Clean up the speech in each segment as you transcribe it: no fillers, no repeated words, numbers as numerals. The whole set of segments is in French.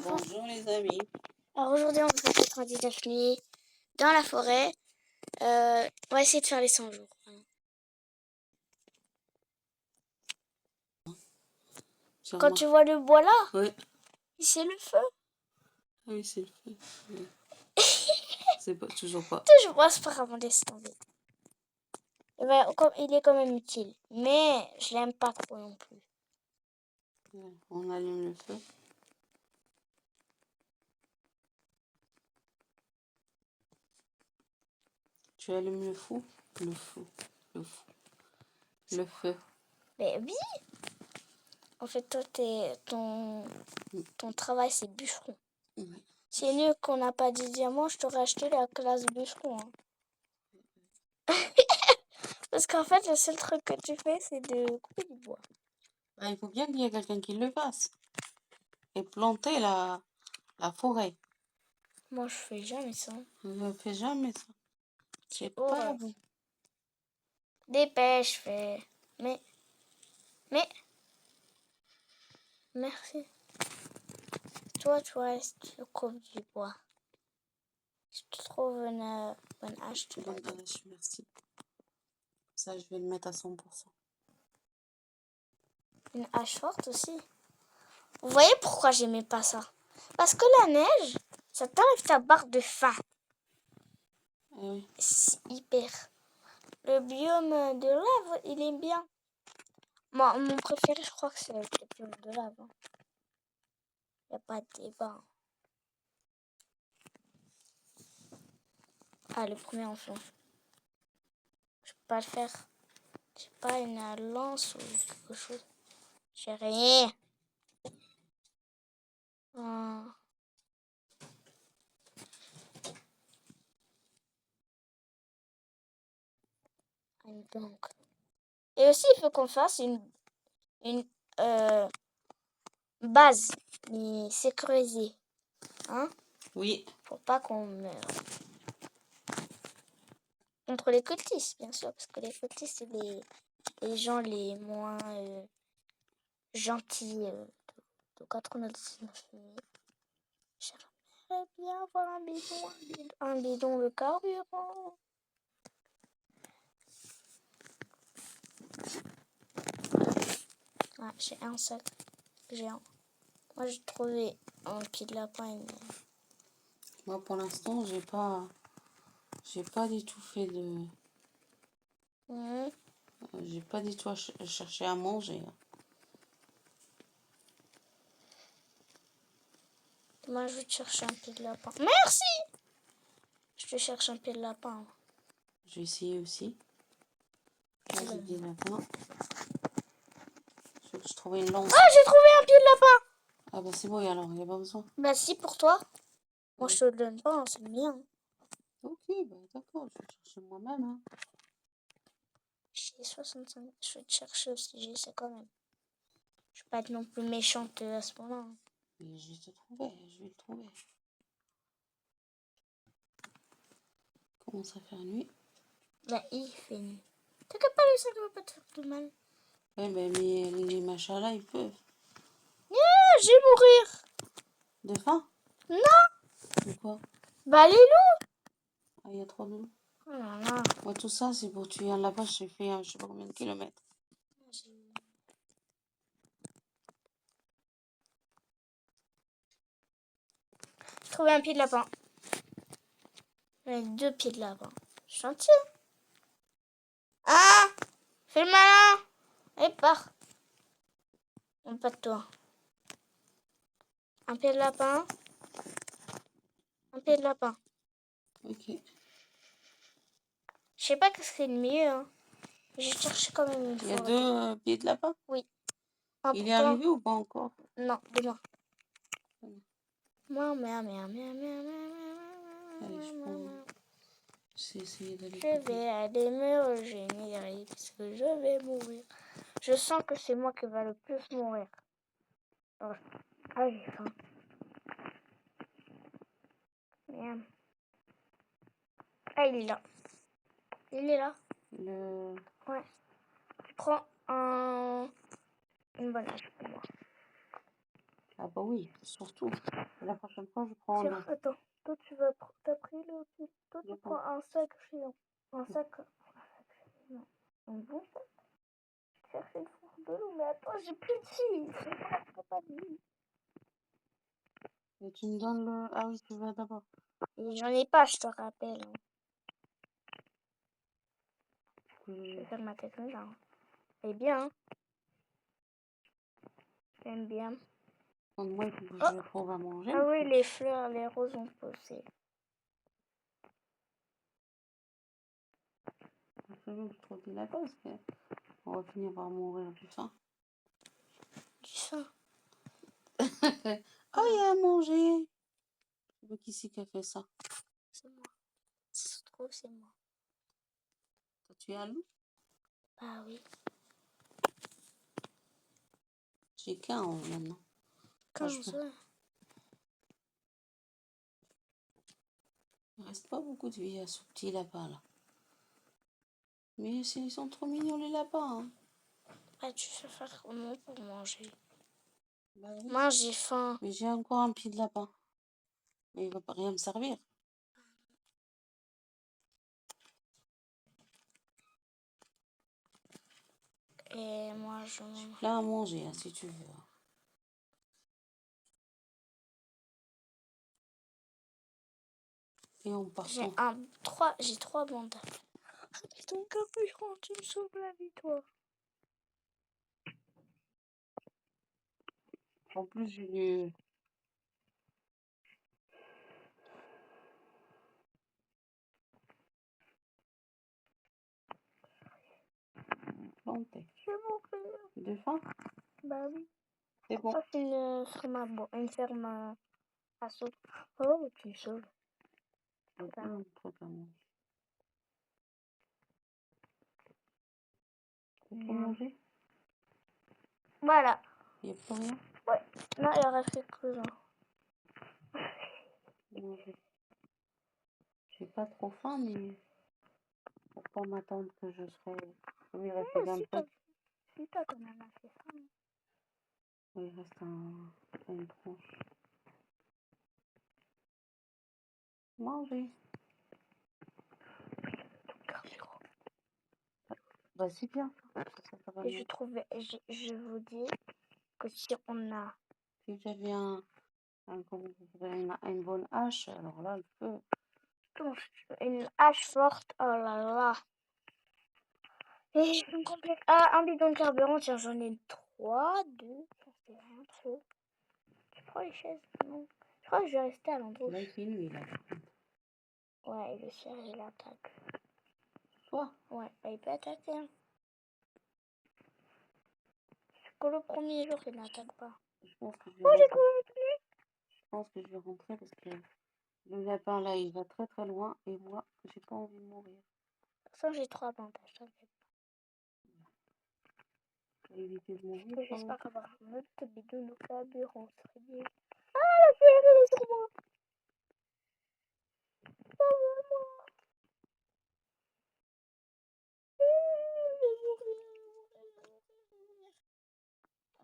enfants. Bonjour les amis. Alors aujourd'hui, on va faire notre Candy Daphné dans la forêt. On va essayer de faire les 100 jours. Quand tu vois le bois là, oui. C'est le feu. Ah oui, c'est le feu. Oui. C'est pas, toujours pas. Toujours pas, c'est pas grave, on laisse tomber. Et ben, il est quand même utile, mais je l'aime pas trop non plus. On allume le feu. Tu allumes le feu. Le feu. Mais oui. En fait, toi, ton travail, c'est bûcheron. Oui. C'est mieux qu'on n'a pas dit diamant, je t'aurais acheté la classe bûcheron. Hein. Parce qu'en fait, le seul truc que tu fais, c'est de couper du bois. Il faut bien qu'il y ait quelqu'un qui le fasse. Et planter la forêt. Moi, je fais jamais ça. Je ne fais jamais ça. C'est pas horreur. bon. Dépêche, fais. Mais. Merci. Toi, tu coupes du bois. Si tu trouves une bonne hache, tu la Bonne donnes. hache, merci. Ça, je vais le mettre à 100%. Une hache forte aussi. Vous voyez pourquoi j'aimais pas ça? Parce que la neige, ça t'enlève ta barre de faim. Oui. C'est hyper. Le biome de lave, il est bien. Moi, mon préféré, je crois que c'est le biome de lave. Il n'y a pas de débat. Ah, le premier enfant. Je peux pas le faire. J'ai pas une lance ou quelque chose. J'ai rien. Ah. Donc. Et aussi, il faut qu'on fasse une base, mais sécurisée. Hein? Oui. Pour pas qu'on meure. Contre les cultistes, bien sûr, parce que les cultistes, c'est les gens les moins gentils de 99 000. J'aimerais bien avoir un bidon de carburant. Ah, j'ai un sac géant. Moi, j'ai trouvé un pied de lapin. Moi, pour l'instant, j'ai pas du tout fait de... J'ai pas du tout cherché à manger. Moi, je vais te chercher un pied de lapin. Merci! Je te cherche un pied de lapin. Je vais essayer aussi. Là, j'ai dit lapin. Je trouvais une lance. Ah, j'ai trouvé un pied de lapin! Ah bah c'est bon, alors, il n'y a pas besoin. Bah si, pour toi. Moi, je te le donne pas, hein, c'est le mien. Ok, bah d'accord, je vais chercher moi-même. Hein. J'ai 65. Je vais te chercher aussi, j'ai ça quand même. Je vais pas être non plus méchante à ce moment-là. Hein. Mais je vais te trouver, je vais le trouver. Commence à faire nuit. Bah, il fait nuit. T'inquiète pas, les sacs ne vont pas te faire de mal. Ouais, bah, mais les machins là, ils peuvent. Ah, je vais mourir. De faim? Non. De quoi? Bah, les loups. Ah, il y a trop de loups. Oh là là. Moi, tout ça, c'est pour tuer un lapin, j'ai fait je sais pas combien de kilomètres. J'ai trouvé un pied de lapin. Deux pieds de lapin. Gentil. Ah, fais le malin. Allez, pars. Non, pas de toi. Un pied de lapin. Un pied de lapin. Ok. Je sais pas qu'est-ce qui est le mieux. Hein. J'ai cherché quand même une fois. Il y a deux pieds de lapin? Oui. Un Il pour est toi. arrivé ou pas encore? Non, demain. Moi, Allez, je prends. J'ai essayé d'aller. Je vais aller me régénérer parce que je vais mourir. Je sens que c'est moi qui va le plus mourir. Oh. Ah, j'ai faim. Merde. Ah, il est là. Il est là. Ouais. Tu prends une bonne hache pour moi. Ah bah oui, surtout. La prochaine fois, je prends Tiens, attends. Toi, t'as pris le fil. Toi, tu le prends un sac géant. Un sac. Non. Un bon sac. Chercher une fourche de loup. Mais attends, j'ai plus de fil. C'est pas de fil. Et tu me donnes le... Ah oui, tu vas d'abord. Et j'en ai pas, je te rappelle. Je Euh, vais faire ma technique là. Elle est bien, hein. J'aime bien. Moi, il faut que Oh. je trouve à manger. Ah oui, les fleurs, les roses ont poussé. Je vais trop dire là parce que on va finir par mourir du faim. Du sang. Ah, il y a à manger. Mais qui c'est qui a fait ça? C'est moi. Si je trouve, c'est moi. T'as tué un loup? Bah oui. J'ai 15 maintenant. 15 heures. Il reste pas beaucoup de vie à ce petit lapin là. Mais ils sont trop mignons les lapins. Hein. Bah, tu sais faire comment pour manger? Bah oui. Moi, j'ai faim. Mais j'ai encore un pied de lapin. Mais il va pas rien me servir. Et moi, je mange. Plein à manger, hein, si tu veux. Et on part J'ai sans. j'ai 3 bandages. Mais ton capuchon, tu me sauves la vie, toi. En plus, j'ai dû planter. Je vais mourir. De faim? Bah oui. C'est bon. Ça, c'est une ferme à sauve. Oh, tu me sauves. Il y a plein de trucs à manger. Tu peux manger? Voilà. Il n'y a plus rien? Ouais. Non, il aurait fait que ça. Manger. J'ai pas trop faim, mais faut pas m'attendre que je serai. Comme il reste plein de trucs. Si t'as quand même assez faim. Il reste une tranche. Manger. Bah c'est bien. Ça va Et mieux. je vous dis que si on a Si j'avais une bonne hache, alors là, je peux. une hache forte, oh là là. Et je me complète. Ah, un bidon de carburant, tiens, j'en ai 3, 2, ça c'est rien trop. Tu prends les chaises? Non. Je crois que je vais rester à l'endroit où Là, il fait nuit, là. Ouais, et le chien, il attaque. Toi? Ouais, bah, il peut attaquer. Hein. Que le premier jour, il n'attaque pas. Je pense que je vais Oh, j'ai rentrer. trouvé. Je pense que je vais rentrer parce que le lapin, là, il va très très loin et moi, j'ai pas envie de mourir. Ça, j'ai 3 bandages, t'inquiète. Pour éviter de mourir. J'espère avoir un autre bidon de carburant. Ce serait bien. Ah, la pierre, elle est sur moi.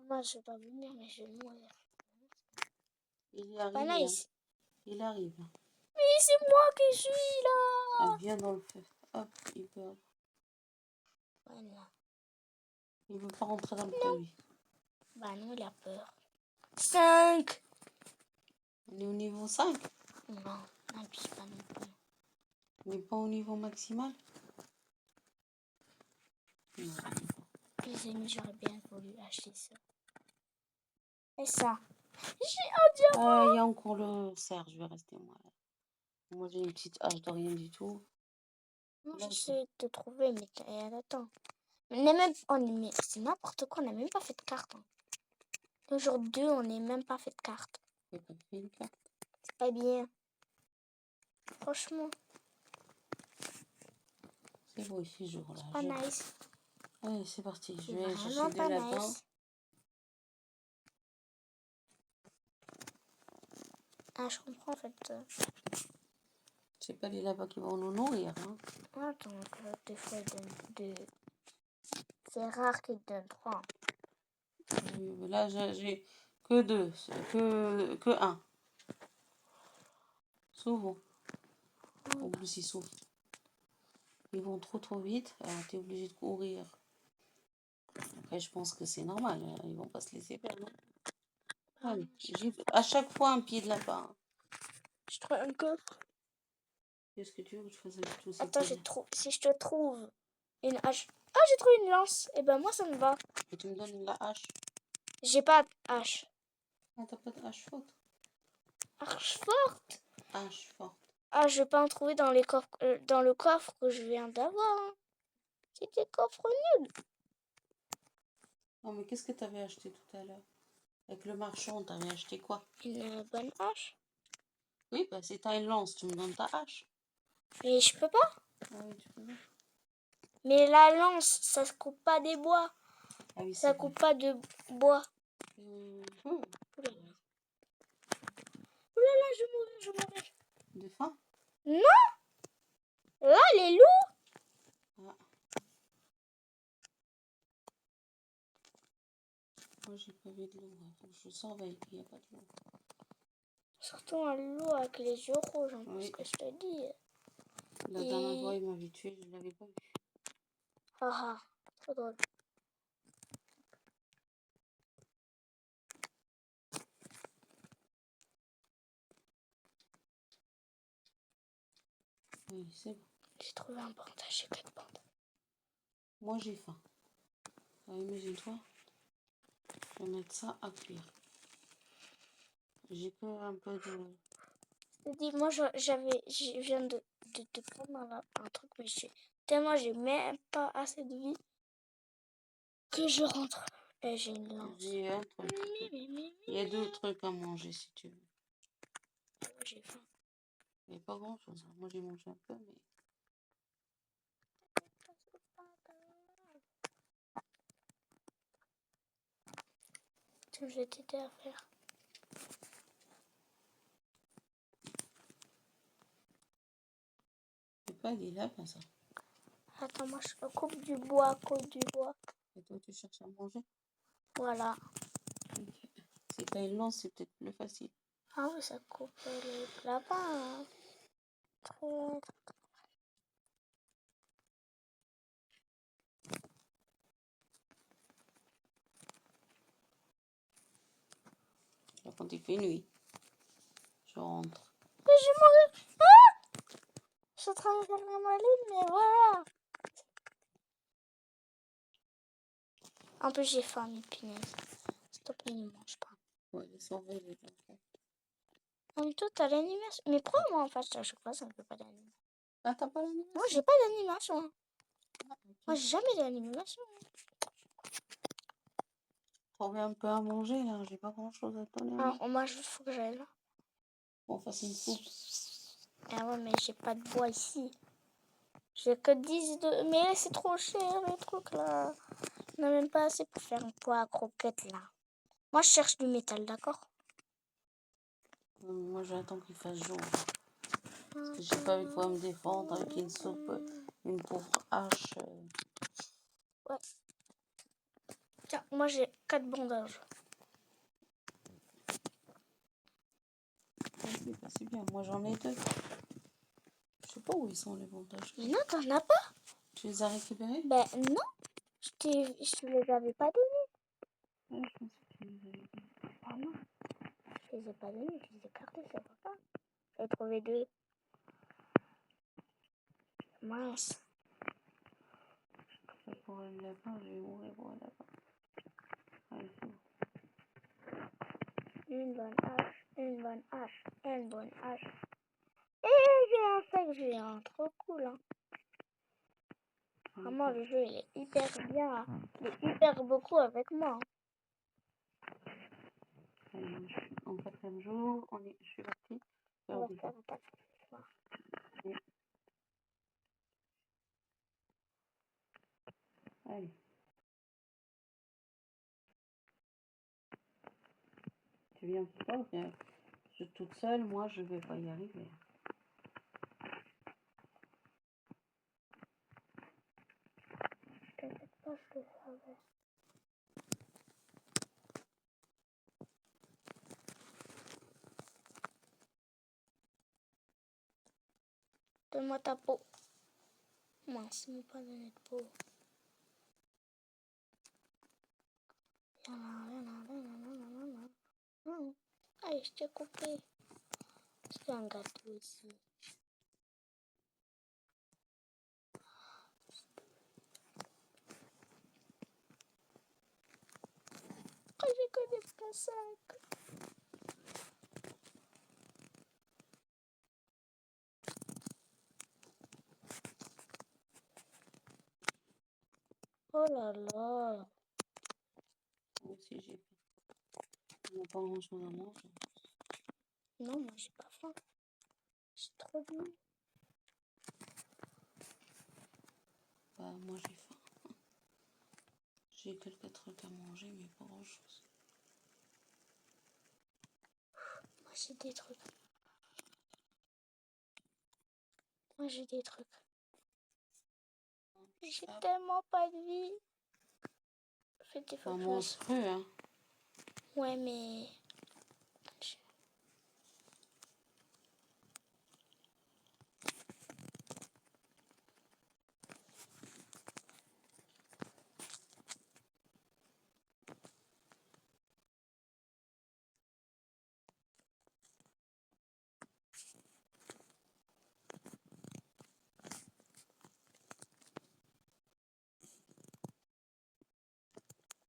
Moi, je vais pas venir, mais je vais mourir. Il est Pas arrivé. nice. Hein. Il arrive. Mais c'est moi qui suis là. Elle vient dans le feu. Hop, il peut. Voilà. Il veut pas rentrer dans le feu, lui. Bah non, il a peur. 5. On est au niveau 5. Non, n'abuse pas non plus. Mais pas au niveau maximal. Non. Les amis, j'aurais bien voulu acheter ça. Et ça. J'ai un diamant. Il y a encore le cerf, je vais rester moi. Moi j'ai une petite hache de rien du tout. Moi, j'essaie de te trouver, mais attends. C'est n'importe quoi, on n'a même pas fait de carte. Hein. Le jour 2, on n'est même pas fait de carte. J'ai pas fait une carte. C'est pas bien. Franchement. C'est beau ici, jour là. Pas nice. Allez, c'est parti. Je C'est vais vraiment chercher des pas lapins. nice. Ah, je comprends en fait. C'est pas les lapins qui vont nous nourrir. Hein. Attends, des fois, ils donnent 2. C'est rare qu'ils donnent 3. Là, j'ai Que deux, que un. Souvent. En plus, ils souffrent. Ils vont trop vite. Alors, t'es obligé de courir. Après, je pense que c'est normal. Ils vont pas se laisser faire. Non. Allez, j'ai à chaque fois un pied de lapin. Je trouve un coffre. Qu'est-ce que tu veux que je fasse avec tous ces Attends, pieds? si je te trouve une hache. Ah, j'ai trouvé une lance. Et ben moi, ça me va. Et tu me donnes la hache. J'ai pas de hache. Ah, t'as pas de hache forte? Hache forte. Hache forte. Ah, je vais pas en trouver dans les coffres, dans le coffre que je viens d'avoir. Hein. C'est des coffres nuls. Non, mais qu'est-ce que t'avais acheté tout à l'heure? Avec le marchand, t'avais acheté quoi? Une bonne hache. Oui, bah si t'as une lance, tu me donnes ta hache. Mais je peux pas. Ah oui, tu peux pas. Mais la lance, ça se coupe pas des bois. Ah oui, Ça c'est vrai. coupe pas de bois. Hum. Oulala, je mourrai. De faim? Non. Là, les loups. Ah. Moi, j'ai pas vu de l'eau. Faut que je surveille qu'il n'y a pas de l'eau. Surtout un loup avec les yeux rouges, hein, Oui. parce que je te dis. La dernière fois, il m'avait tué, je l'avais pas vu. Ah ah, trop drôle. Oui, c'est bon. J'ai trouvé un bandage, j'ai 4 bandages. Moi, j'ai faim. Alors, imagine-toi, je vais mettre ça à cuire. J'ai que un peu de... Je te dis, moi, je viens de te prendre un truc, mais tellement j'ai même pas assez de vie que je rentre. Et j'ai une lance. J'ai un truc. Il y a 2 trucs à manger si tu veux. Ah ouais, j'ai faim. Il n'y a pas grand-chose. Moi, j'ai mangé un peu, mais... Tiens, je vais t'aider à faire. C'est pas des lapins, ça. Attends, moi, je coupe du bois, coupe du bois. Et toi, tu cherches à manger? Voilà. Okay. Si t'as une lance, c'est peut-être plus facile. Ah oui, ça coupe les lapins. Hein. Très... Quand il fait nuit, je rentre. Mais je vais mourir. Ah, je suis en train de faire ma ligne, mais voilà. En plus, j'ai faim, mes punaises. S'il te plaît, ne mange pas. Ouais, les sauver, les enfants. En même temps, t'as l'animation. Mais pourquoi moi, en fait, à chaque fois, ça ne fait pas d'animation? Ah, t'as pas l'animation? Moi, j'ai pas d'animation. Ah, okay. Moi, j'ai jamais d'animation. Trouver un peu à manger, là. J'ai pas grand-chose à te donner. Alors, moi, il faut que j'aille là. On fasse une soupe. Ah ouais, mais j'ai pas de bois ici. J'ai que 10 de... Mais c'est trop cher, les trucs, là. On n'a même pas assez pour faire un poids à croquettes, là. Moi, je cherche du métal, d'accord? Moi, j'attends qu'il fasse jour. Parce que j'ai pas envie de pouvoir me défendre avec une soupe, une pauvre hache. Ouais. Tiens, moi, j'ai 4 bandages. C'est bien, moi j'en ai 2. Je sais pas où ils sont les bandages. Mais non, t'en as pas? Tu les as récupérés? Ben non, je te les avais pas donnés. Ouais, je pense que tu les avais donnés. Ah non, je les ai pas donnés, je les ai gardés, ça va pas. J'ai trouvé 2. Mince. Ça pour un lapin, je vais mourir pour un lapin. Allez, c'est bon. Une bonne hache, une bonne hache, une bonne hache. Et j'ai un sac géant, trop cool. Hein. Vraiment, le jeu, il est hyper bien. Il est hyper beaucoup avec moi. Allez, je suis en 4e jour, je suis partie. On va faire un tas ce soir. Allez. Tu viens pas ou bien je suis toute seule, moi je vais pas y arriver. T'inquiète pas, je le savais. Donne-moi ta peau. Mince, ils m'ont pas donné de peau. Viens là, viens là, viens là, viens là, viens là. Allez, je t'ai coupé. C'est un gâteau aussi. Oh, j'ai que des points 5. Oh là là. Moi aussi, j'ai faim. On n'a pas grand-chose à manger. Non, moi j'ai pas faim. C'est trop bien. Bah, moi, j'ai faim. J'ai quelques trucs à manger, mais pas grand-chose. Moi j'ai des trucs. Moi j'ai des trucs. J'ai Hop. tellement pas de vie. Fais des On fois mange cru, hein. Ouais, mais.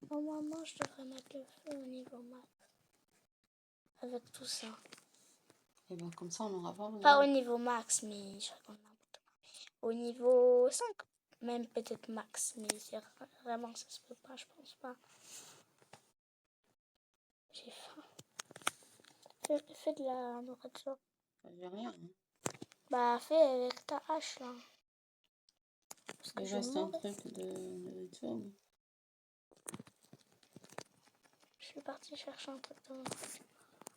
Normalement, je devrais mettre le feu au niveau max. Avec tout ça. Et ben comme ça, on n'aura pas Pas au besoin. niveau max, mais je raconte n'importe quoi. Au niveau 5. Même peut-être max, mais c'est vraiment ça se peut pas, je pense pas. J'ai faim. Fais de la nourriture. J'ai rien. Hein. Bah, fais avec ta hache là. Parce que Il je reste un mourrai. truc de nourriture. Mais... Je suis partie chercher un truc de nourriture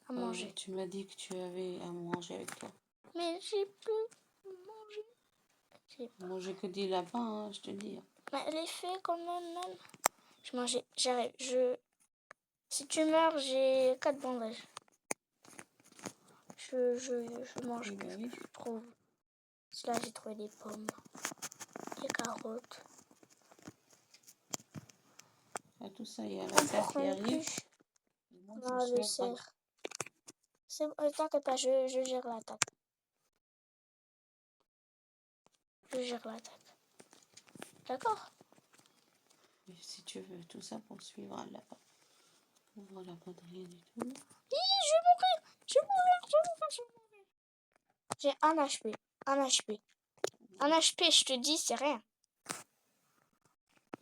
à manger. tu m'as dit que tu avais à manger avec toi. Mais j'ai plus mangé. J'ai pas. Manger que des lapins, hein, je te dis. Mais les faits quand même. Je mangeais. J'arrive. Si tu meurs, j'ai 4 bandages. Je mange. Oui, bah oui. Je trouve. Là, j'ai trouvé des pommes. Des carottes. Ah, tout ça, il y a la terre qui arrive. Et moi, je Non, suis le à droite. cerf. T'inquiète pas, je gère l'attaque. Je gère l'attaque. D'accord? Et si tu veux tout ça pour suivre là-bas. Voilà, pas de rien du tout. Je vais mourir. Je vais mourir. Je vais mourir. Je vais mourir. J'ai un HP. Un HP. Un HP, je te dis, c'est rien.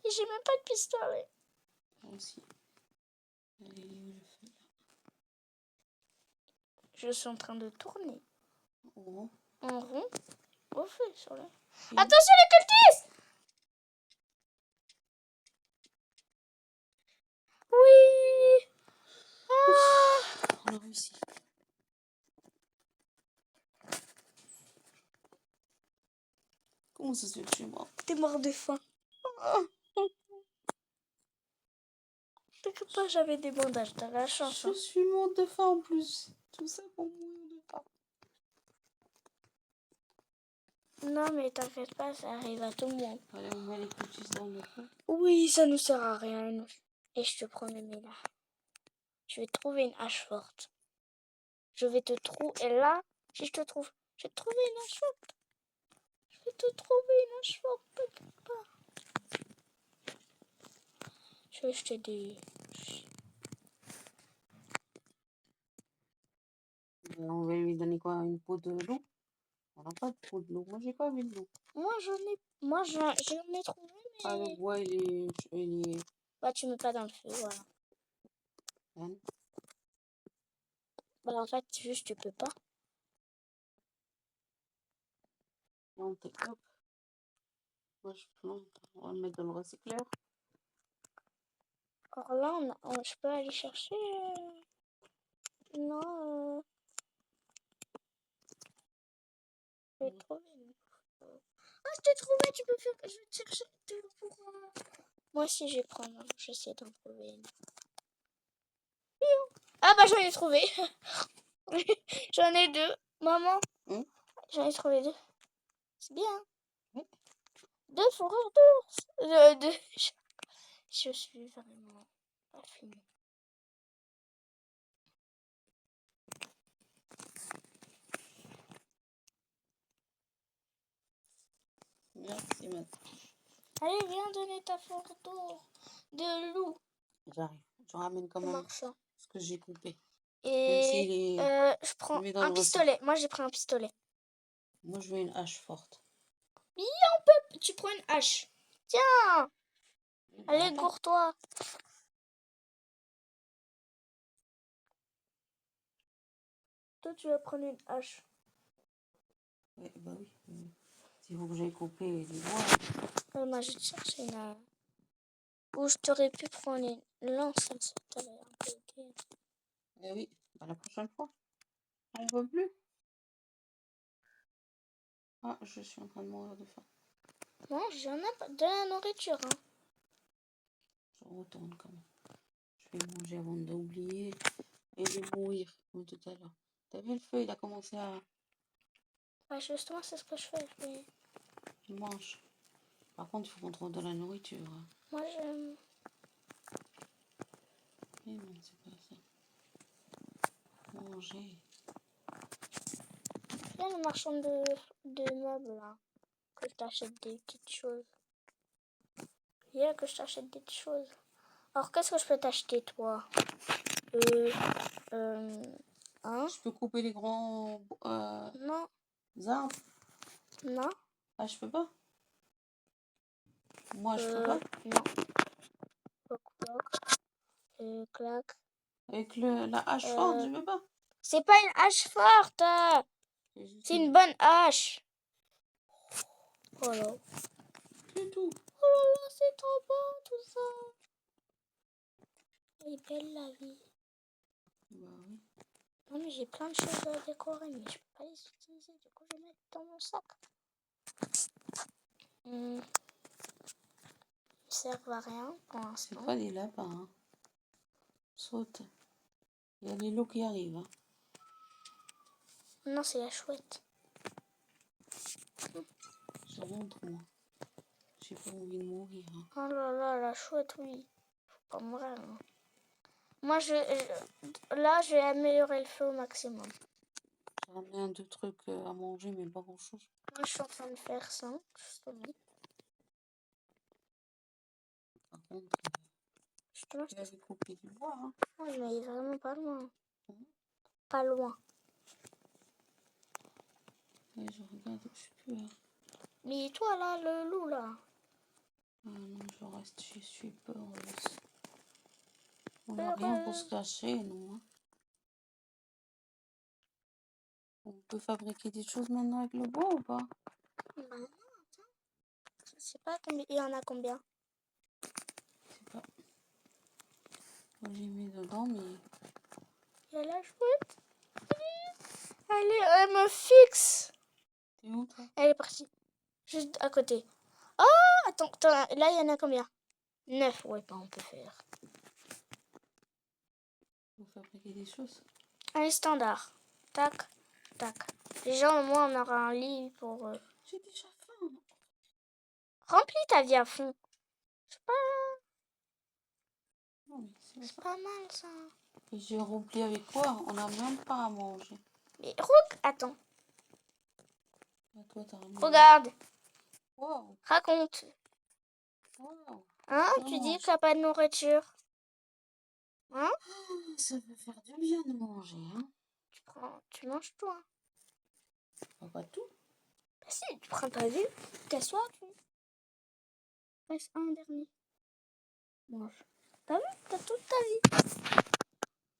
Et j'ai même pas de pistolet. Moi aussi. Allez, il est où le feu là? Je suis en train de tourner Oh. en rond au feu sur le. Et Attention les cultistes! Oui! Ah! on a réussi. Comment ça se fait que je suis mort? T'es mort de faim. T'inquiète pas, j'avais des bandages, t'as la chance. Je suis morte de faim en plus. Tout ça pour mourir de faim. Non mais t'inquiète pas, ça arrive à tout le monde. Allez, on met les cultistes dans le feu. Oui, ça ne sert à rien. Et je te promets, Mila, je vais trouver une hache forte. Je vais te trouver. Et là, si je te trouve, je vais te trouver une hache forte. Je vais te trouver une hache forte, t'inquiète pas. Je vais jeter des. On va lui donner quoi? Une peau de loup? On n'a pas de peau de loup. Moi, j'ai pas vu de loup. Moi, j'en ai trouvé, Ah, le mais. bois, il est... Bah, tu mets pas dans le feu, voilà. Hein? Bah, en fait, juste, tu peux pas. Non, t'es hop. Moi, je plante. On va le mettre dans le recycleur. Alors là, je peux aller chercher. Non, je vais trouver. Ah, je t'ai trouvé, tu peux faire. Je vais te chercher pour. Moi aussi, je vais prendre. J'essaie d'en trouver une. Ah, bah, j'en ai trouvé. J'en ai deux. Maman, Hein? j'en ai trouvé deux. C'est bien. Oui. 2 fourrures d'ours. Je suis vraiment pas fini. Merci, Matt. Allez, viens donner ta fourrure d'ours. De loup. J'arrive. Je ramène quand même Comment ça? ce que j'ai coupé. Et s'il est- je prends mis dans un le ressort. pistolet. Moi, j'ai pris un pistolet. Moi, je veux une hache forte. Tu prends une hache. Tiens. Allez, Attends. gourre-toi. Toi, tu vas prendre une hache. Ouais, bah oui. S'il faut que j'aille couper les bois. Moi, je vais te chercher une... Ou je t'aurais pu prendre une lance. Ça t'avait un peu aidé. Eh oui, bah, la prochaine fois. On ne veut plus. Ah, je suis en train de mourir de faim. Non, j'en ai pas de la nourriture. Hein. Je retourne quand même. Je vais manger avant d'oublier et de mourir comme tout à l'heure. T'as vu le feu, il a commencé à... Bah, justement, c'est ce que je fais. Je mange. Par contre, il faut qu'on trouve de la nourriture. Moi, j'aime... Eh non, c'est pas ça. Manger. Il y a le marchand de meubles, là. Que je t'achète des petites choses. Il y a que je t'achète des petites choses. Alors, qu'est-ce que je peux t'acheter, toi? Hein? Je peux couper les grands Non, arbres. non. Ah, je peux pas. Moi, je peux pas. Non. Poc, poc. Clac. Avec la hache forte, je peux pas. C'est pas une hache forte. C'est une bonne hache. Oh là. C'est tout. Oh là là, c'est trop bon tout ça. Elle est belle la vie. Bah oui. Non mais j'ai plein de choses à décorer, mais je peux pas les utiliser. Du coup, je vais mettre dans mon sac. Ils servent à rien pour C'est l'instant. pas des lapins. Hein. Saute. Il y a les loups qui arrivent. Hein. Non, c'est la chouette. Je rentre, moi. J'ai pas envie de mourir. Hein. Oh là là, la chouette, oui. Faut pas mourir. Hein. Moi, là, je vais améliorer le feu au maximum. J'ai ramené un, deux trucs à manger, mais pas grand chose. Moi, je suis en train de faire ça, justement. Par contre, Justement, tu avais coupé du bois. Hein. ouais, mais il est vraiment pas loin. Pas loin. Ouais, je regarde, je sais plus. Hein. Mais toi, là, le loup, là. Ah non, je reste, je suis peureuse. On n'a rien pour se cacher, non. Hein. On peut fabriquer des choses maintenant avec le bois ou pas? Bah non, attends. Je sais pas combien. Il y en a combien? Je sais pas. Moi, j'ai mis dedans, mais... Il y a la chouette. Elle me fixe. T'es où, toi? Elle est partie. Juste à côté. Oh, attends, là, il y en a combien? 9, ouais, pas on peut faire. Faut fabriquer des choses. Un standard. Tac, tac. Déjà, au moins, on aura un lit pour... J'ai déjà faim. Remplis ta vie à fond. C'est pas, Non, mais c'est pas mal, ça. Et j'ai rempli avec quoi? On n'a même pas à manger. Mais attends. Et toi, t'as ramené... Regarde. Wow. Raconte. Wow. Hein? Tu dis que t'as pas de nourriture. Hein? Ça peut faire du bien de manger, hein? Tu manges tout, hein? Pas tout. Bah si, tu prends ta vue. Casse-toi, tu reste un dernier. Mange. T'as vu? T'as toute ta vie.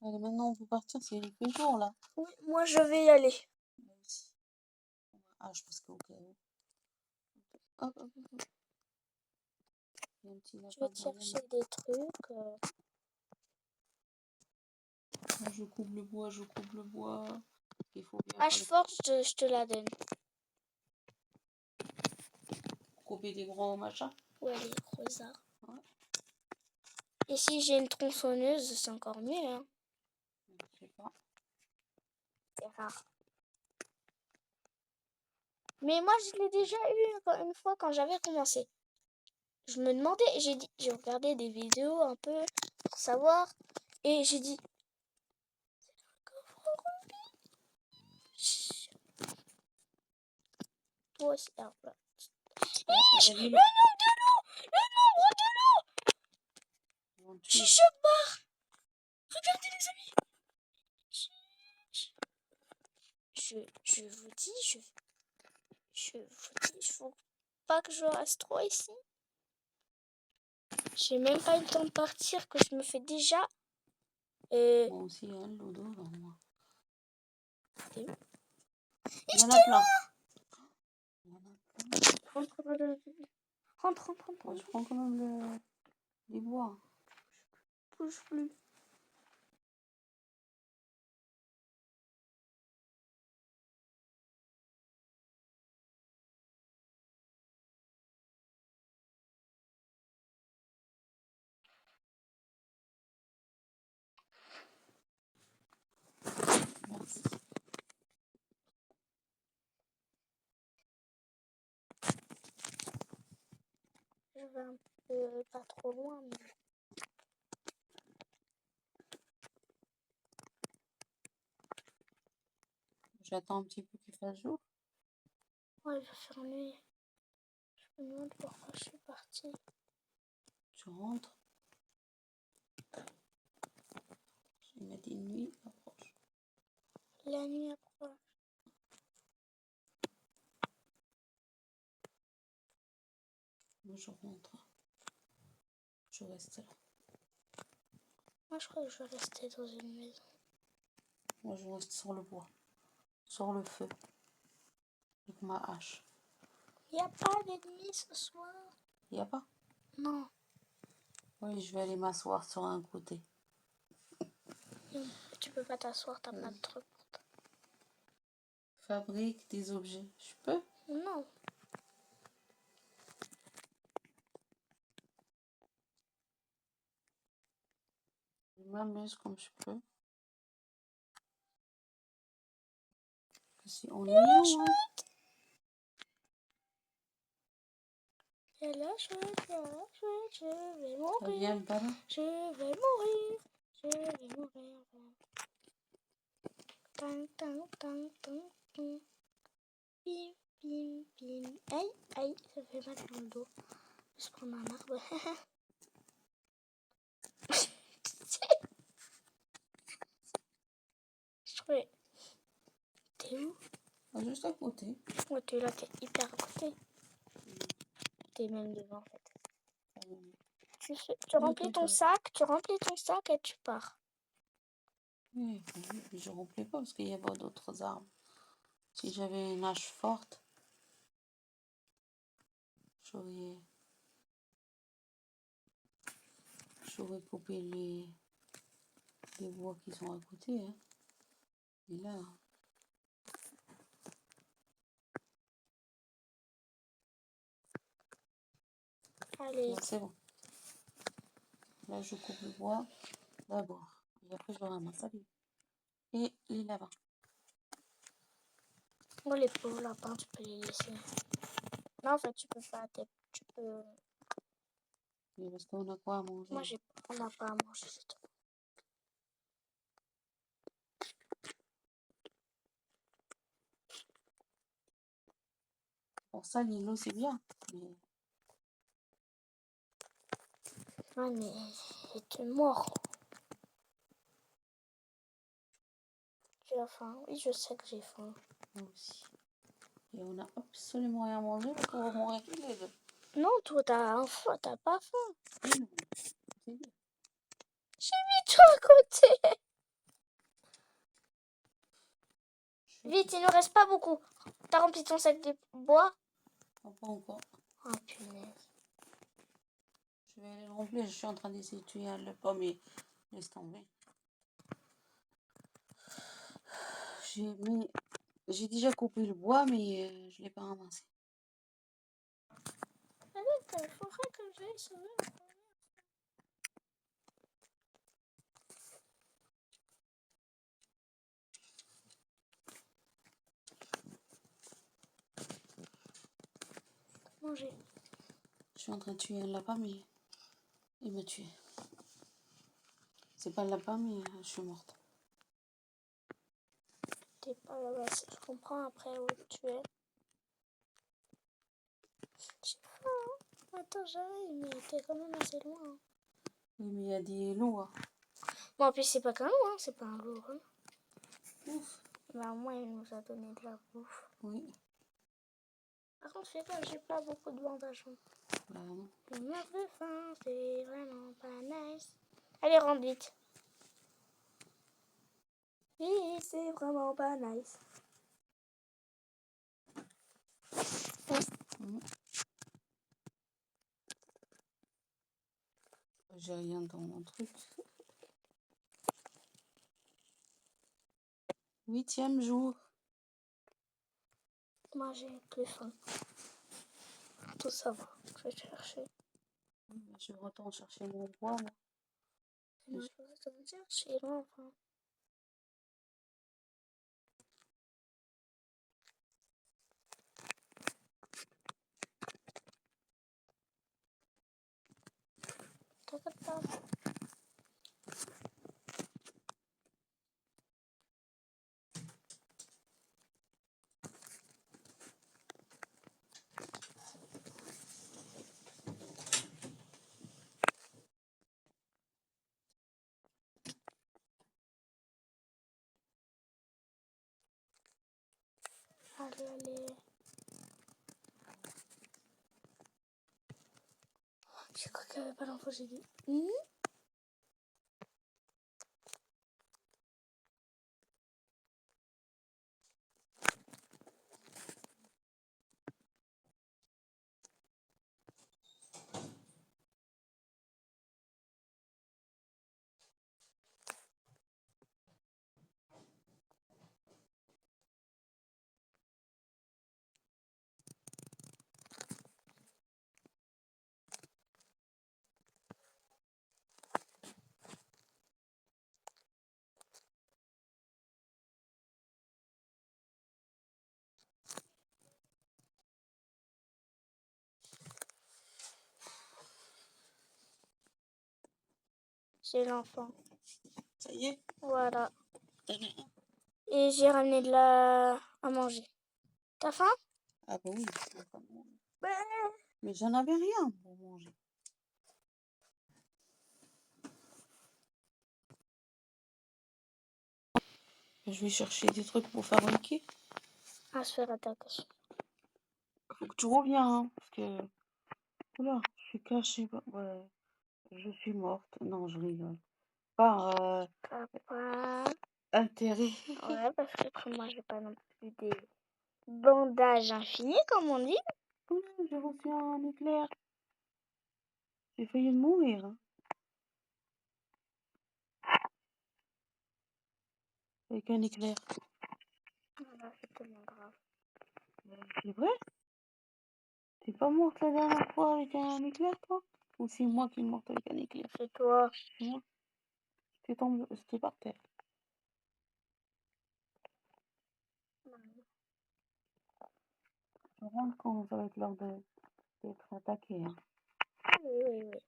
Allez, maintenant, on peut partir. C'est le jour, là. Oui, moi, je vais y aller. Moi aussi. Ah, je pense qu'au cas où. Hop, hop, hop. Il y a un petit Je vais te chercher des trucs. Je coupe le bois, je coupe le bois. Il faut bien Hache forte, je te la donne. couper des grands machins. Ouais, les gros arbres. Ouais. Et si j'ai une tronçonneuse, c'est encore mieux, hein. Je sais pas. C'est rare. Mais moi, je l'ai déjà eu une fois quand j'avais commencé. Je me demandais, j'ai regardé des vidéos un peu pour savoir, et j'ai dit, chut, toi aussi. Alors, voilà. J'ai vu Le nombre de loups! Le nombre de loups! le J'ai tuer. choc barre! Regardez les amis! Je vous dis, je vous dis, il faut pas que je reste trop ici. J'ai même pas eu le temps de partir que je me fais déjà. Moi aussi, hein, le dodo, là, moi. T'es où? Il y en a plein. Il y en a plein. Rentre. Moi, je prends quand même les bois. Bouge plus. Merci. Je vais un peu pas trop loin, mais J'attends un petit peu qu'il fasse jour. ouais, il va faire nuit. Je me demande pourquoi je suis partie. Tu rentres. Il m'a dit nuit approche. La nuit approche. Moi, je rentre. Je reste là. Moi, je crois que je vais rester dans une maison. Moi, je reste sur le bois. Sur le feu. Avec ma hache. Il n'y a pas d'ennemis ce soir. Il n'y a pas? Non. Oui, je vais aller m'asseoir sur un côté. Tu peux pas t'asseoir, t'as pas de truc. Fabrique des objets. Je peux? Non. Je m'amuse comme je peux. Si on est où, hein? Et là, je vais Ça mourir. vient par là. Je vais mourir. Je vais mourir. Tang, tang, tang, tang, tang. Bim, bim, bim. Aïe, aïe, ça fait mal dans le dos. Je vais prendre un arbre. Je trouvais. T'es où? Ah, juste à côté. Ouais, t'es là, t'es hyper à côté. T'es même devant en fait. Tu remplis ton sac, et tu pars. Oui, mais je ne remplis pas parce qu'il n'y a pas d'autres arbres. Si j'avais une hache forte, j'aurais coupé les bois qui sont à côté. Hein. Et là, Allez, là c'est bon. Là, je coupe le bois d'abord. Et après, je le ramasse. Allez. Et les lapins. oh, les pauvres lapins, tu peux les laisser. Non, en fait, tu peux pas. Tu peux. Et parce qu'on a quoi à manger? Moi, on n'a pas à manger, c'est tout. Pour ça, l'îlot, c'est bien. Mais Ouais, mais tu es mort. Tu as faim? Oui, je sais que j'ai faim. moi aussi. Et on n'a absolument rien à manger parce qu'on va mourir tous les deux. Non, toi, t'as pas faim. Oui, non, c'est bien. J'ai mis toi à côté. Vite, il ne reste pas beaucoup. T'as rempli ton sac de bois? Pas encore. Oh, punaise. Je vais aller le remplir. Je suis en train d'essayer de tuer le pomme et laisse tomber. J'ai déjà coupé le bois, mais je ne l'ai pas ramassé. Allez, il faudrait que j'aille sauver. manger. Je suis en train de tuer un lapin, mais il m'a tué. C'est pas le lapin, mais je suis morte. T'es pas là-bas, je comprends après où tu es. J'ai faim, hein. Attends, j'arrive, mais t'es quand même assez loin. Hein. Oui, mais il y a des loups. Hein. Bon, en plus, c'est pas qu'un loup, hein. C'est pas un loup. Hein. Ouf. Bah, au moins, il nous a donné de la bouffe. Oui. Par contre, fais gaffe, j'ai pas beaucoup de bandages. Bah non. Je meurs de faim, c'est vraiment pas nice. Allez, rentre vite. Oui, c'est vraiment pas nice. J'ai rien dans mon truc. 8e jour. Moi, j'ai plus faim. Tout ça va. Je vais chercher. Je retourne chercher mon bois, là. Moi, je vais retourner chercher l'enfant. T'inquiète pas. Allez, allez. Je crois qu'il n'y avait pas l'info, j'ai dit. J'ai l'enfant. Ça y est. Voilà. Et j'ai ramené de la à manger. T'as faim? Ah bah oui. Mais j'en avais rien pour manger. Je vais chercher des trucs pour fabriquer. À se faire attaquer. Faut que tu reviens, hein, parce que... Oula, je suis cachée. Ouais, je suis morte. Non, je rigole. Par Papa. intérêt. Ouais, parce que moi, j'ai pas non plus des bandages infinis, comme on dit. Oula, j'ai reçu un éclair. J'ai failli mourir. Hein. Avec un éclair. Voilà, c'est tellement grave. C'est vrai? T'es pas morte la dernière fois avec un éclair, toi? Ou c'est moi qui est morte avec un éclair? C'est toi. C'est moi? J'étais par terre. Je me rends compte, ça va être l'heure d'être attaqué. Hein. Oui, oui, oui.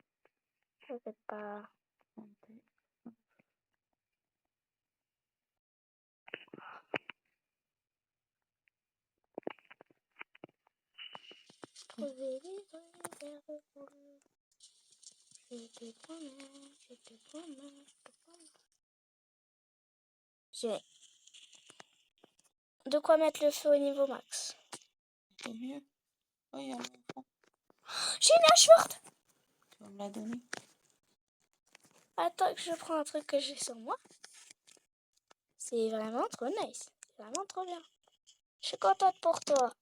T'inquiète pas. Je vais livrer vers le boulot. Je te promets, je te promets, je te promets. J'ai de quoi mettre le feu au niveau max. C'est mieux. Oh, il y a un enfant. J'ai une hache forte. Tu vas me la donner? Attends que je prends un truc que j'ai sur moi. C'est vraiment trop nice. C'est vraiment trop bien. Je suis contente pour toi.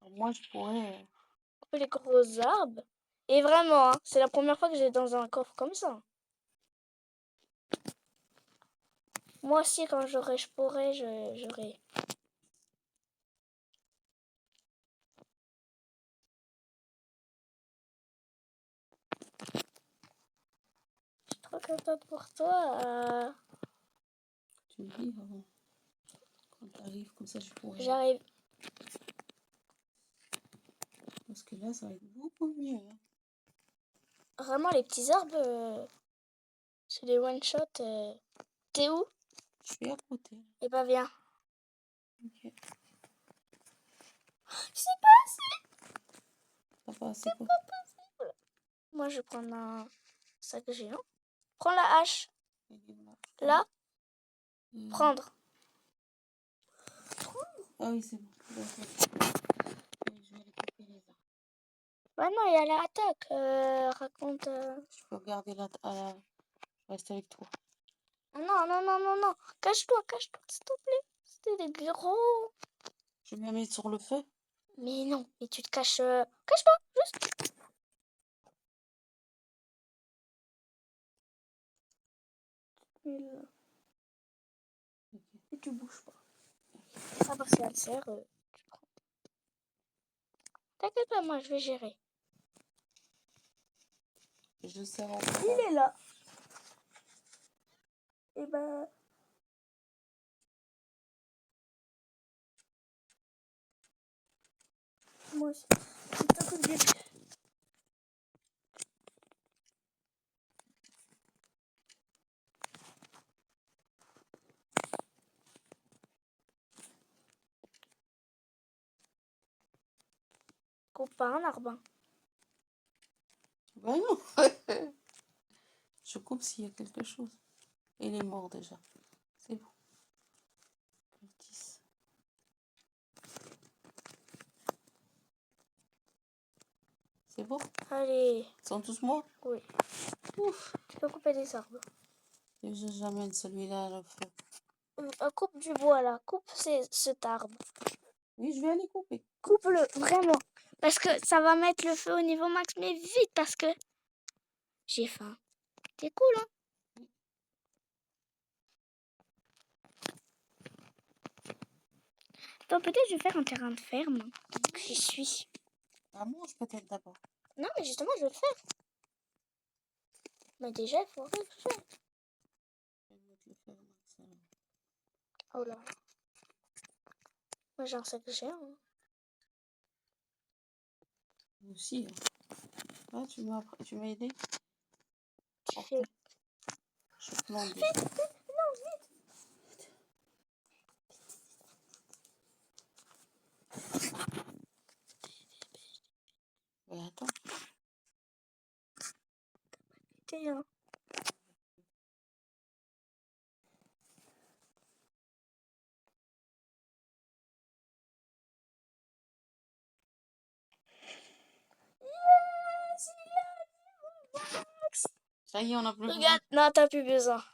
Alors, moi, je pourrais... Les gros arbres. Et vraiment, hein, c'est la première fois que j'ai dans un coffre comme ça. Moi aussi, quand je pourrais, j'aurais. Je suis trop contente pour toi. Tu me dis avant. Quand t'arrives, comme ça, je pourrais... J'arrive. que là, ça va être beaucoup mieux. Hein. Vraiment, les petits arbres, c'est des one-shot. T'es où? Je suis à côté. Eh ben, viens. Ok. C'est pas T'as pas assez quoi? possible. Moi, je vais prendre un sac géant. Prends la hache. Là, prendre. Ah oui, c'est bon. D'accord. Je vais aller couper les arbres. Bah non, il y a l'attaque. Raconte. Je peux regarder là. Je reste avec toi. Ah non, non, non, non, non. Cache-toi, s'il te plaît. C'était des gros. Je vais me mettre sur le feu. Mais non, mais tu te caches. Cache-toi, juste. Et tu bouges pas. Ça va, si elle sert, tu prends. T'inquiète pas, moi, je vais gérer. Je sers en Il est là. Et ben. Moi aussi. C'est un coup de gueule. Coupe pas un arbre. Hein. Ben non. Je coupe s'il y a quelque chose. Il est mort déjà. C'est bon. Le 10. C'est bon? Allez. Ils sont tous morts? Oui. Ouf. Tu peux couper des arbres. Et j'amène celui-là à le feu. Coupe du bois là. Coupe cet arbre. Oui, je vais aller couper. Coupe-le, vraiment. Parce que ça va mettre le feu au niveau max. Mais vite, parce que j'ai faim. C'est cool, hein? Attends, peut-être je vais faire un terrain de ferme. J'y suis. Ah, mange peut-être d'abord. Non, mais justement, je vais le faire. Mais déjà, il faut réfléchir. Je vais mettre le feu au max, alors. Oh là. Moi, j'ai un sac géant. Hein. Moi aussi. Hein. Ah, tu m'as aidé? Tu fais... Je plante des... Vite, vite, non, vite. Mais attends. Tiens. Yes, il a max. Ça y est, on a plus besoin. Regarde, non, t'as plus besoin.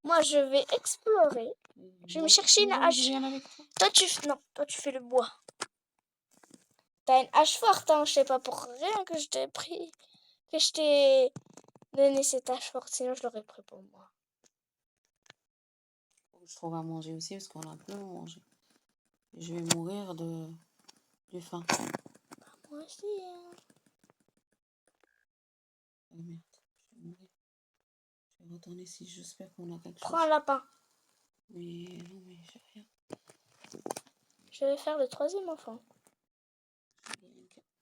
Moi, je vais explorer. Je vais me chercher une hache. Je viens avec toi. Toi, tu fais le bois. T'as une hache forte, hein. Je sais pas pour rien que je t'ai pris. Que je t'ai donné cette hache forte. Sinon, je l'aurais pris pour moi. Faut que je trouve à manger aussi parce qu'on a plus à manger. Je vais mourir de faim. Moi aussi, hein. Oh merde, je vais mourir. Je vais retourner ici, j'espère qu'on a quelque Prends un chose. lapin. Mais non, mais j'ai rien. Je vais faire le troisième enfant.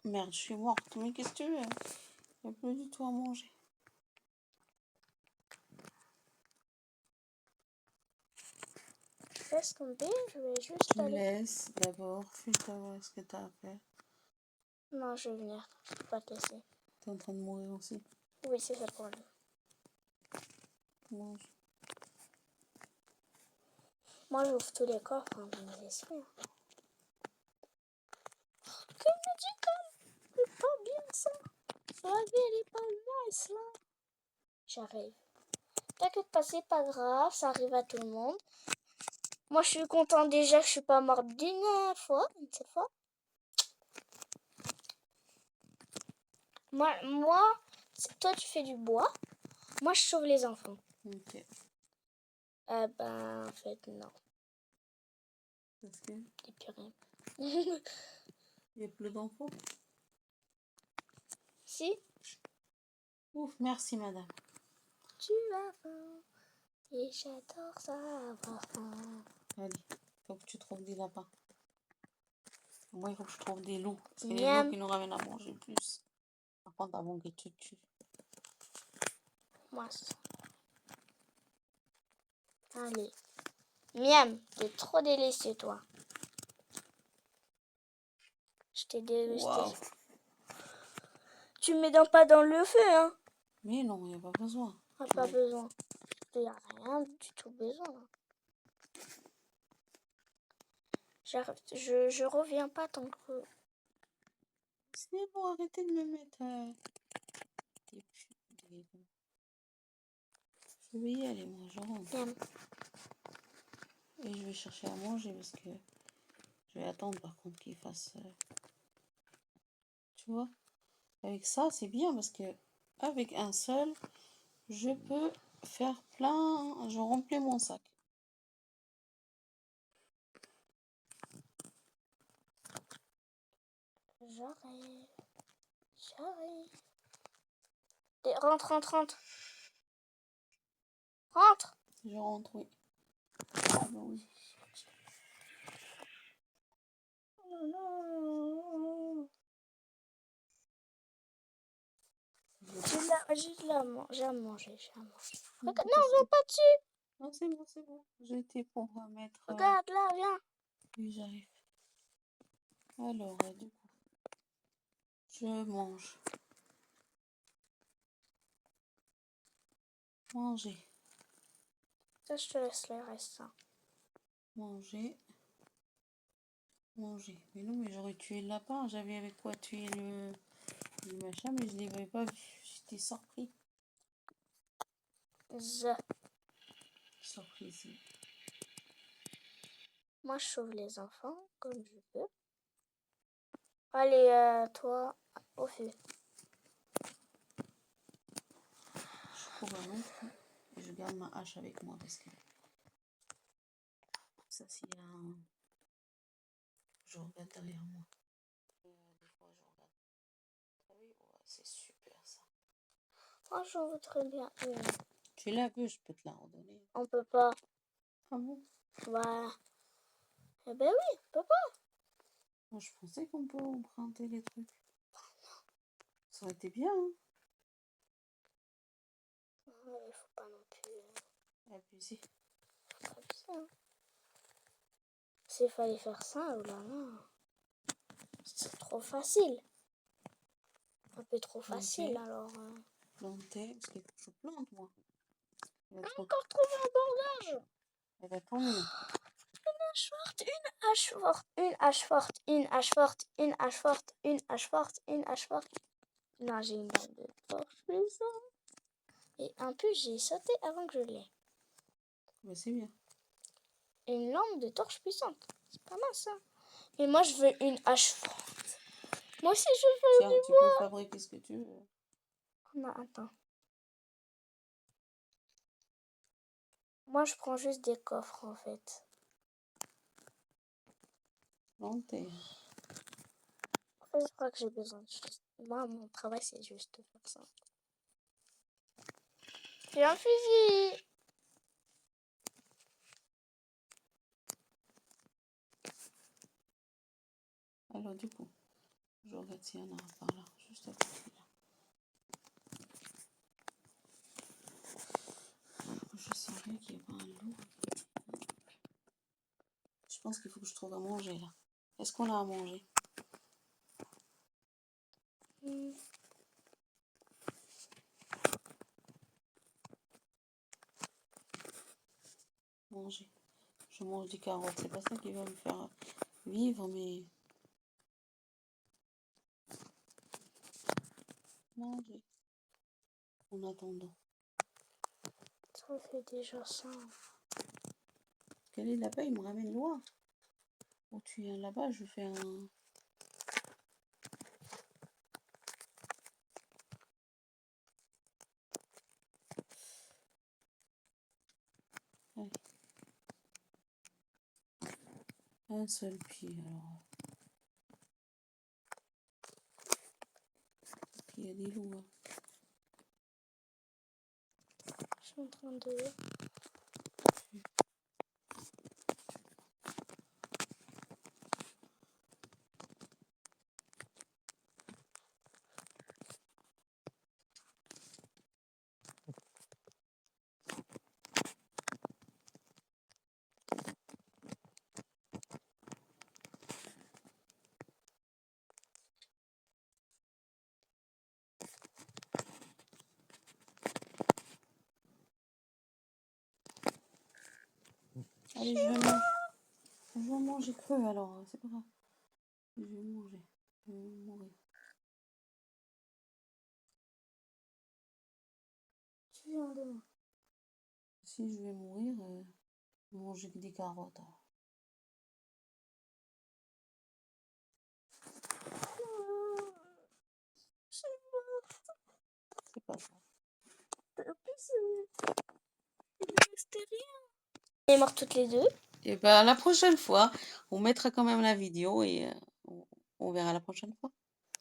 Merde, je suis morte. Mais qu'est-ce que tu veux? Il n'y a plus du tout à manger. Laisse tomber, je vais juste Tu me aller. laisses d'abord. Fais-toi ce que t'as à faire. Non, je vais venir. Je peux pas te laisser. T'es en train de mourir aussi. Oui, c'est ça le problème. Mange. Moi, j'ouvre tous les coffres, hein, je me laisse rien. Que médical! C'est pas bien ça. La vie, elle est pas nice là. J'arrive. T'inquiète pas, c'est pas grave, ça arrive à tout le monde. Moi, je suis content déjà que je suis pas morte une seule fois. Moi, toi, tu fais du bois. Moi, je sauve les enfants. Ok. En fait, non. Parce que Et puis rien. il n'y a plus d'enfants. Si Ouf, merci madame. tu as faim, et j'adore ça avoir faim. Allez, faut que tu trouves des lapins. Moi, il faut que je trouve des loups. Parce que les loups Miam. qui nous ramènent à manger plus. Par contre, avant qu'ils te tuent. Moi, ça. Allez. Miam, t'es trop délicieux, toi. Je t'ai dégusté. Waouh. Tu mets pas dans le feu, hein. Mais non, il n'y a pas besoin. Pas besoin. Il n'y a rien du tout besoin. Je reviens pas tant que... C'est bon, arrêtez de me mettre des pubs. Je vais y aller, moi, je rentre. Miam. Et je vais chercher à manger parce que je vais attendre par contre qu'il fasse... Tu vois? Avec ça, c'est bien parce que avec un seul, je peux faire plein... Je remplis mon sac. J'arrive. Rentre. Rentre. Je rentre, oui. Ah bah oui. Non. J'ai à manger. Regarde, non, je vais pas dessus. Non, c'est bon, c'est bon. J'étais pour mettre... Regarde, là, viens. Oui, j'arrive. Alors, du coup, je mange. Manger. Ça, je te laisse le reste. Ça. Manger. Manger. Mais non, mais j'aurais tué le lapin. J'avais avec quoi tuer le machin, mais je ne l'avais pas vu. J'étais surpris. Surprise. Moi, je sauve les enfants comme je peux. Allez, toi, au feu. Je cours non plus. Et je garde ma hache avec moi parce que ça, s'il y a un... Je regarde derrière moi. Des fois, je regarde. Ah oui, ouais, c'est super ça. Moi, j'en veux très bien une. Tu la veux, je peux te la redonner. On peut pas. Ah bon? Voilà. Eh ben oui, on peut pas. Moi, je pensais qu'on peut emprunter les trucs. Ça aurait été bien, hein? Il faut pas non plus Abusé. comme ça. S'il fallait faire ça, oh là là. C'est trop facile. Un peu trop facile, Ok. alors. Planter, parce qu'il faut que je plante, moi. Encore trouvé un bordage. Eh ben, tant mieux. Une hache forte, une hache forte, une hache forte, une hache forte, une hache forte, une hache forte. Non, j'ai une balle de torche puissante. Et en plus, j'ai sauté avant que je l'ai. Ben, c'est bien. Une lampe de torche puissante. C'est pas mal ça. Et moi, je veux une hache forte. Moi aussi, je veux Tiens, du tu bois. peux fabriquer ce que tu veux. Non, attends. Moi, je prends juste des coffres, en fait. Planter. En fait, je crois que j'ai besoin de choses. Moi, mon travail, c'est juste de faire ça. J'ai un fusil. Alors, du coup, je regarde s'il y en a un par là, juste à côté là. Je sens bien qu'il n'y a pas un loup. Je pense qu'il faut que je trouve à manger là. Est-ce qu'on a à manger? Manger. Je mange des carottes. C'est pas ça qui va me faire vivre, mais... Manger. En attendant. Ça fait déjà ça. Quel est là-bas? Il me ramène loin. Oh, tu viens là-bas, je fais un... Allez. Un seul pied, alors. Il y a des loups, hein. Je suis en train de... Allez, je vais manger. Je vais manger cru alors, c'est pas grave. Je vais manger. Je vais mourir. Tu viens de moi. Si je vais mourir, manger que des carottes. C'est pas ça. En plus, il ne restait rien. On est morts toutes les deux. Et ben la prochaine fois, on mettra quand même la vidéo et on verra la prochaine fois.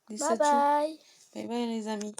Bye bye. Bye bye les amis.